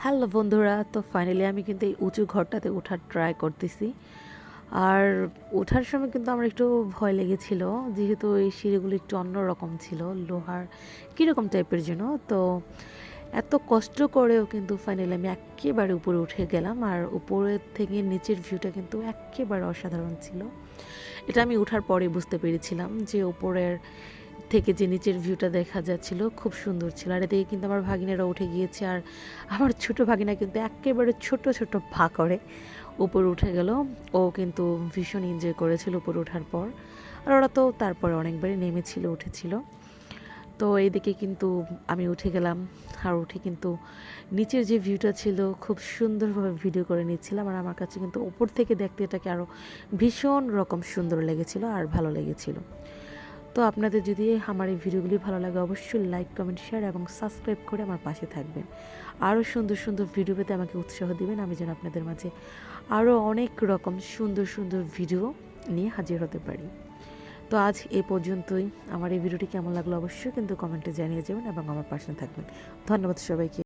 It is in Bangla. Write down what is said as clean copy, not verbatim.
হ্যালো বন্ধুরা, তো ফাইনালি আমি কিন্তু এই উঁচু ঘরটাতে ওঠার ট্রাই করতেছি। আর ওঠার সময় কিন্তু আমার একটু ভয় লেগেছিল, যেহেতু এই সিঁড়িগুলো একটু অন্যরকম ছিল, লোহার কীরকম টাইপের যেন। তো এত কষ্ট করেও কিন্তু ফাইনালি আমি একেবারে উপরে উঠে গেলাম। আর উপরের থেকে নিচের ভিউটা কিন্তু একেবারে অসাধারণ ছিল। এটা আমি ওঠার পরে বুঝতে পেরেছিলাম যে উপরের থেকে যে নিচের ভিউটা দেখা যাচ্ছিল খুব সুন্দর ছিল। আর এদিকে কিন্তু আমার ভাগিনারা উঠে গিয়েছে, আর আমার ছোট ভাগিনা কিন্তু একেবারে ছোট ছোট পা করে উপরে উঠে গেল। ও কিন্তু ভীষণ এনজয় করেছিল উপরে ওঠার পর। আর ওরা তো তারপরে অনেকবারই নেমেছিল, উঠেছিল। তো এইদিকে কিন্তু আমি উঠে গেলাম, আর উঠে কিন্তু নিচের যে ভিউটা ছিল খুব সুন্দরভাবে ভিডিও করে নিচ্ছিলাম। আর আমার কাছে কিন্তু উপর থেকে দেখতে এটাকে আরও ভীষণ রকম সুন্দর লেগেছিল আর ভালো লেগেছিল। তো আপনাদের যদি আমার এই ভিডিওগুলি ভালো লাগে, অবশ্যই লাইক, কমেন্ট, শেয়ার এবং সাবস্ক্রাইব করে আমার পাশে থাকবেন। আরও সুন্দর সুন্দর ভিডিও পেতে আমাকে উৎসাহ দিবেন, আমি যেন আপনাদের মাঝে আরও অনেক রকম সুন্দর সুন্দর ভিডিও নিয়ে হাজির হতে পারি। তো আজ এ পর্যন্তই। আমার এই ভিডিওটি কেমন লাগলো অবশ্যই কিন্তু কমেন্টে জানিয়ে যাবেন এবং আমার পাশে থাকবেন। ধন্যবাদ সবাইকে।